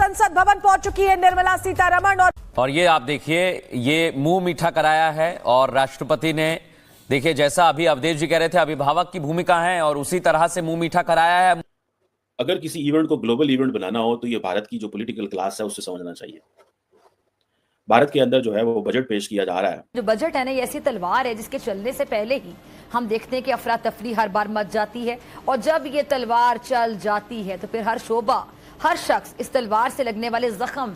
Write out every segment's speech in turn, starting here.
संसद भवन पहुंच चुकी है निर्मला सीतारमण और ये आप देखिए, ये मुंह मीठा कराया है और राष्ट्रपति ने, देखिए जैसा अभी अवधेश जी कह रहे थे, अभिभावक की भूमिका है और उसी तरह से मुंह मीठा कराया है। अगर किसी इवेंट को ग्लोबल इवेंट बनाना हो तो ये भारत की जो पॉलिटिकल क्लास है उससे समझना चाहिए। भारत के अंदर जो है वो बजट पेश किया जा रहा है। जो बजट है ना, ये ऐसी तलवार है जिसके चलने से पहले ही हम देखते हैं कि अफरा तफरी हर बार मच जाती है, और जब ये तलवार चल जाती है तो फिर हर शोबा, हर शख्स इस तलवार से लगने वाले जख्म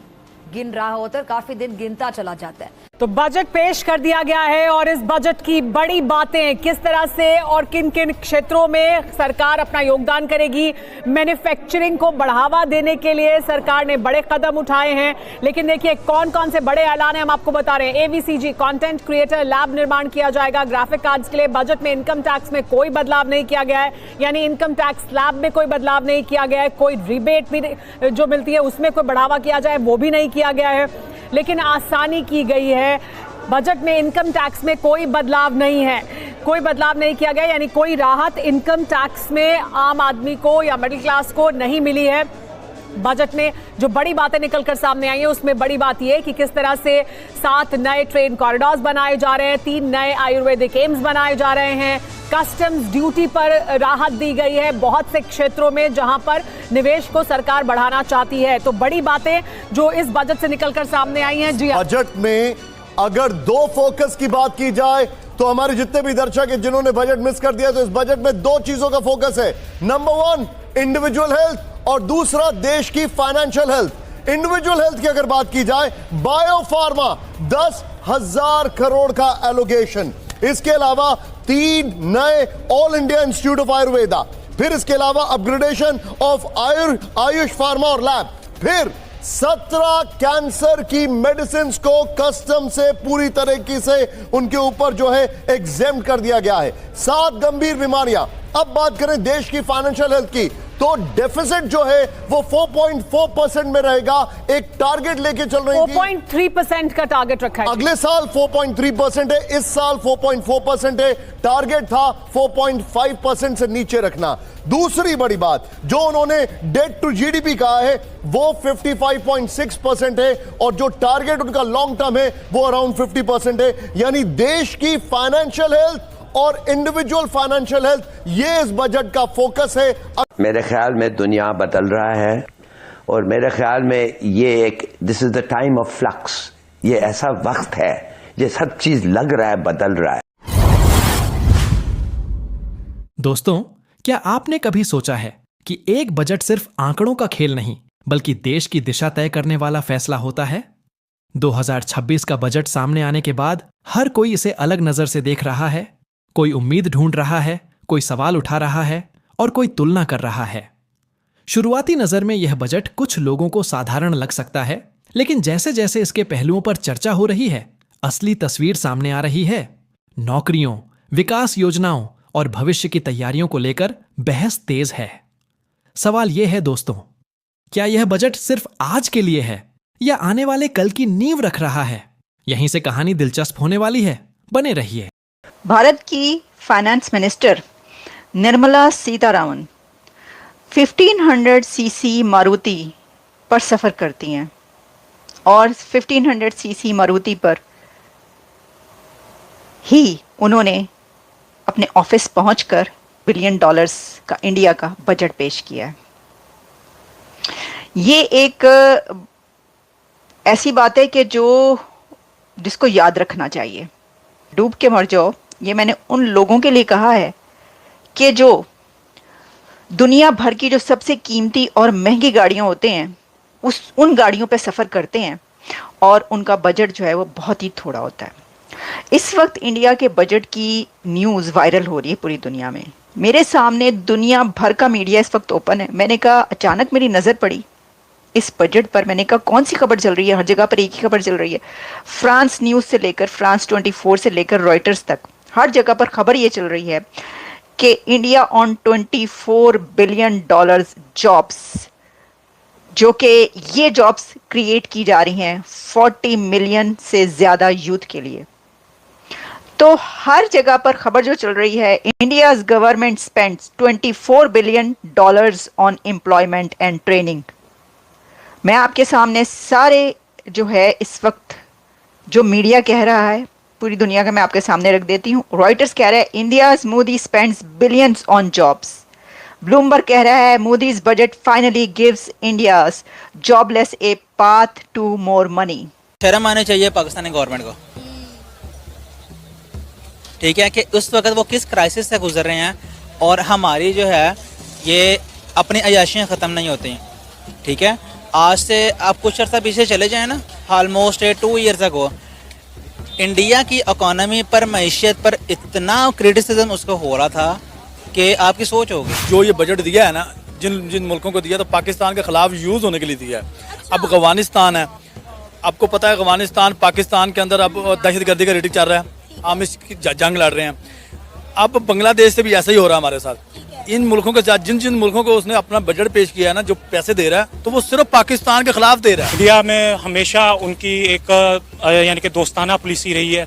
गिन रहा होता है, काफी दिन गिनता चला जाता है। तो बजट पेश कर दिया गया है और इस बजट की बड़ी बातें, किस तरह से और किन किन क्षेत्रों में सरकार अपना योगदान करेगी। मैन्युफैक्चरिंग को बढ़ावा देने के लिए सरकार ने बड़े कदम उठाए हैं, लेकिन देखिए कौन कौन से बड़े ऐलान हैं हम आपको बता रहे हैं। एवीसीजी कंटेंट क्रिएटर लैब निर्माण किया जाएगा। ग्राफिक कार्ड्स के लिए बजट में इनकम टैक्स में कोई बदलाव नहीं किया गया है, यानी इनकम टैक्स लैब में कोई बदलाव नहीं किया गया है। कोई रिबेट भी जो मिलती है उसमें कोई बढ़ावा किया जाए वो भी नहीं किया गया है, लेकिन आसानी की गई है। बजट में इनकम टैक्स में कोई बदलाव नहीं है, कोई बदलाव नहीं किया गया, यानी कोई राहत इनकम टैक्स में आम आदमी को या मिडिल क्लास को नहीं मिली है। बजट में जो बड़ी बातें निकलकर सामने आई है उसमें बड़ी बात यह कि किस तरह से 7 नए ट्रेन कॉरिडोर्स बनाए जा रहे हैं, 3 नए आयुर्वेदिक एम्स बनाए जा रहे हैं, कस्टम्स ड्यूटी पर राहत दी गई है बहुत से क्षेत्रों में जहां पर निवेश को सरकार बढ़ाना चाहती है। तो बड़ी बातें जो इस बजट से निकलकर सामने आई हैं। जी, बजट में अगर 2 फोकस की बात की जाए तो हमारे जितने भी दर्शक हैं जिन्होंने बजट मिस कर दिया, तो इस बजट में 2 चीजों का फोकस है। नंबर 1 इंडिविजुअल हेल्थ और दूसरा देश की फाइनेंशियल हेल्थ। इंडिविजुअल हेल्थ की अगर बात की जाए, बायोफार्मा 10,000 करोड़ का एलोकेशन, इसके अलावा 3 नए all India institute of Ayurveda, फिर इसके अलावा अपग्रेडेशन ऑफ आयुष फार्मा और लैब, फिर 17 कैंसर की मेडिसिन को कस्टम से पूरी तरीके से उनके ऊपर जो है एग्जेम्प्ट कर दिया गया है। 7 गंभीर बीमारियां। अब बात करें देश की फाइनेंशियल हेल्थ की, तो डेफिसिट जो है वो 4.4% में रहेगा। एक टारगेट लेके चल रही थी, 4.3% का टारगेट रखा है। अगले साल 4.3% है, इस साल 4.4% है। टारगेट था 4.5% से नीचे रखना। दूसरी बड़ी बात जो उन्होंने डेट टू जीडीपी कहा है वो 55.6% है, और जो टारगेट उनका लॉन्ग टर्म है वो अराउंड 50% है। यानी देश की फाइनेंशियल हेल्थ और इंडिविजुअल फाइनेंशियल हेल्थ, ये इस बजट का फोकस है। मेरे ख्याल में दुनिया बदल रहा है और मेरे ख्याल में ये एक this is the time of flux. ये ऐसा वक्त है ये सब चीज लग रहा है, बदल रहा है। दोस्तों, क्या आपने कभी सोचा है कि एक बजट सिर्फ आंकड़ों का खेल नहीं बल्कि देश की दिशा तय करने वाला फैसला होता है? 2026 का बजट सामने आने के बाद हर कोई इसे अलग नजर से देख रहा है। कोई उम्मीद ढूंढ रहा है, कोई सवाल उठा रहा है और कोई तुलना कर रहा है। शुरुआती नजर में यह बजट कुछ लोगों को साधारण लग सकता है, लेकिन जैसे जैसे इसके पहलुओं पर चर्चा हो रही है, असली तस्वीर सामने आ रही है। नौकरियों, विकास योजनाओं और भविष्य की तैयारियों को लेकर बहस तेज है। सवाल यह है दोस्तों, क्या यह बजट सिर्फ आज के लिए है या आने वाले कल की नींव रख रहा है? यहीं से कहानी दिलचस्प होने वाली है, बने रहिए। भारत की finance minister Nirmala Sitharaman 1500 CC Maruti पर सफ़र करती हैं और 1500 सीसी मारुति पर ही उन्होंने अपने ऑफिस पहुंचकर $1 बिलियन का इंडिया का बजट पेश किया है। ये एक ऐसी बात है कि जिसको याद रखना चाहिए। डूब के मर जाओ, ये मैंने उन लोगों के लिए कहा है कि जो दुनिया भर की जो सबसे कीमती और महंगी गाड़ियां होते हैं उन गाड़ियों पे सफ़र करते हैं और उनका बजट जो है वो बहुत ही थोड़ा होता है। इस वक्त इंडिया के बजट की न्यूज़ वायरल हो रही है पूरी दुनिया में। मेरे सामने दुनिया भर का मीडिया इस वक्त ओपन है। मैंने कहा, अचानक मेरी नज़र पड़ी इस बजट पर। मैंने कहा कौन सी खबर चल रही है? हर जगह पर एक ही खबर चल रही है। फ्रांस न्यूज़ से लेकर फ्रांस 24 से लेकर रॉयटर्स तक हर जगह पर खबर ये चल रही है कि इंडिया ऑन $24 बिलियन जॉब्स, जो कि ये जॉब्स क्रिएट की जा रही हैं 40 मिलियन से ज़्यादा यूथ के लिए। तो हर जगह पर खबर जो चल रही है, India's government spends $24 billion on employment and training. मैं आपके सामने सारे जो है इस वक्त जो मीडिया कह रहा है पूरी दुनिया का मैं आपके सामने रख देती हूँ। रॉयटर्स कह रहा है India's Modi spends billions on jobs. Bloomberg कह रहा है Modi's budget finally gives India's jobless a path to more money. शर्म आने चाहिए पाकिस्तानी गवर्नमेंट को, ठीक है, कि उस वक्त वो किस क्राइसिस से गुजर रहे हैं और हमारी जो है ये अपनी अयाशियाँ ख़त्म नहीं होती हैं, ठीक है। आज से आप कुछ अर्सा पीछे चले जाएं ना, ऑलमोस्ट 2 ईयर्स अगो इंडिया की इकोनॉमी पर, मईशत पर इतना क्रिटिसिज्म उसको हो रहा था कि आपकी सोच होगी। जो ये बजट दिया है ना, जिन जिन मुल्कों को दिया तो पाकिस्तान के खिलाफ यूज़ होने के लिए दिया है। अब अफगानिस्तान है, आपको पता है अफगानिस्तान पाकिस्तान के अंदर अब दहशतगर्दी का रेटिंग चल रहा है, हम इसकी जंग लड़ रहे हैं। अब बांग्लादेश से भी ऐसा ही हो रहा है हमारे साथ। इन मुल्कों के साथ जिन जिन मुल्कों को उसने अपना बजट पेश किया है ना, जो पैसे दे रहा है, तो वो सिर्फ पाकिस्तान के खिलाफ दे रहा है। इंडिया में हमेशा उनकी एक यानी कि दोस्ताना पॉलिसी रही है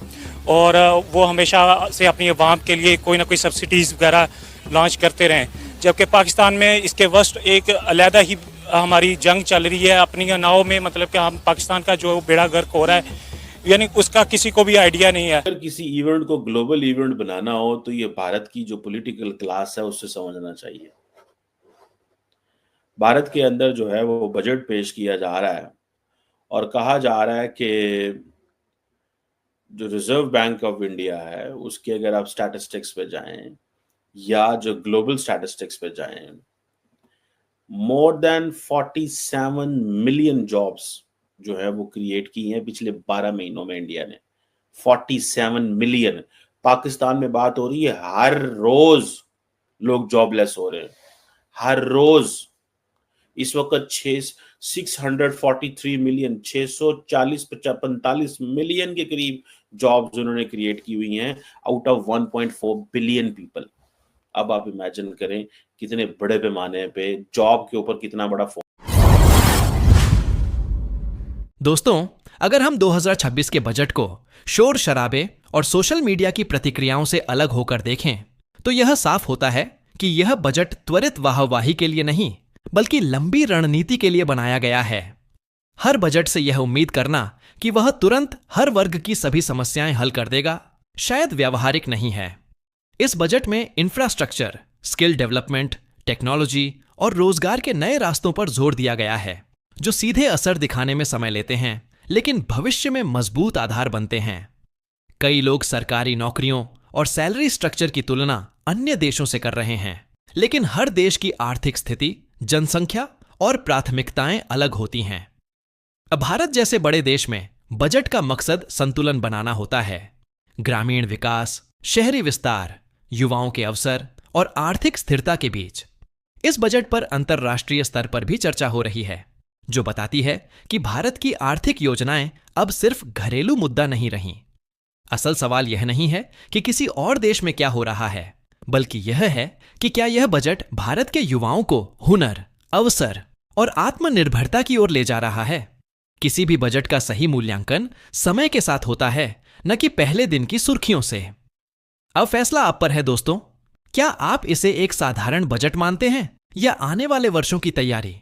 और वो हमेशा से अपनी अवाम के लिए कोई ना कोई सब्सिडीज़ वगैरह लॉन्च करते रहे, जबकि पाकिस्तान में इसके वस्ट एक अलहदा ही हमारी जंग चल रही है अपनी नाव में। मतलब कि हम पाकिस्तान का जो बेड़ा गर्क हो रहा है, यानी उसका किसी को भी आइडिया नहीं है। अगर किसी इवेंट को ग्लोबल इवेंट बनाना हो तो ये भारत की जो पॉलिटिकल क्लास है उससे समझना चाहिए। भारत के अंदर जो है वो बजट पेश किया जा रहा है और कहा जा रहा है कि जो रिजर्व बैंक ऑफ इंडिया है उसके अगर आप स्टैटिस्टिक्स पे जाएं या जो ग्लोबल स्टैटिस्टिक्स पे जाएं, मोर देन 47 मिलियन जॉब्स जो है वो क्रिएट की हैं पिछले 12 महीनों में इंडिया ने। 47 मिलियन। पाकिस्तान में बात हो रही है हर रोज लोग जॉबलेस हो रहे हैं, हर रोज। इस वक्त 643 मिलियन 645 मिलियन के करीब जॉब्स उन्होंने क्रिएट की हुई हैं आउट ऑफ 1.4 बिलियन पीपल। अब आप इमेजिन करें कितने बड़े पैमाने पे जॉब के ऊपर कितना बड़ा दोस्तों, अगर हम 2026 के बजट को शोर शराबे और सोशल मीडिया की प्रतिक्रियाओं से अलग होकर देखें तो यह साफ होता है कि यह बजट त्वरित वाहवाही के लिए नहीं बल्कि लंबी रणनीति के लिए बनाया गया है। हर बजट से यह उम्मीद करना कि वह तुरंत हर वर्ग की सभी समस्याएं हल कर देगा शायद व्यावहारिक नहीं है। इस बजट में इंफ्रास्ट्रक्चर, स्किल डेवलपमेंट, टेक्नोलॉजी और रोजगार के नए रास्तों पर जोर दिया गया है जो सीधे असर दिखाने में समय लेते हैं लेकिन भविष्य में मजबूत आधार बनते हैं। कई लोग सरकारी नौकरियों और सैलरी स्ट्रक्चर की तुलना अन्य देशों से कर रहे हैं, लेकिन हर देश की आर्थिक स्थिति, जनसंख्या और प्राथमिकताएं अलग होती हैं। अब भारत जैसे बड़े देश में बजट का मकसद संतुलन बनाना होता है। ग्रामीण विकास, शहरी विस्तार, युवाओं के अवसर और आर्थिक स्थिरता के बीच। इस बजट पर अंतर्राष्ट्रीय स्तर पर भी चर्चा हो रही है जो बताती है कि भारत की आर्थिक योजनाएं अब सिर्फ घरेलू मुद्दा नहीं रहीं। असल सवाल यह नहीं है कि किसी और देश में क्या हो रहा है, बल्कि यह है कि क्या यह बजट भारत के युवाओं को हुनर, अवसर और आत्मनिर्भरता की ओर ले जा रहा है। किसी भी बजट का सही मूल्यांकन समय के साथ होता है, न कि पहले दिन की सुर्खियों से। अब फैसला आप पर है दोस्तों, क्या आप इसे एक साधारण बजट मानते हैं या आने वाले वर्षों की तैयारी?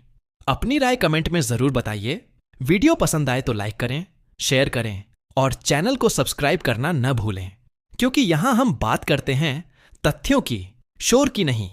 अपनी राय कमेंट में जरूर बताइए। वीडियो पसंद आए तो लाइक करें, शेयर करें और चैनल को सब्सक्राइब करना न भूलें, क्योंकि यहां हम बात करते हैं तथ्यों की, शोर की नहीं।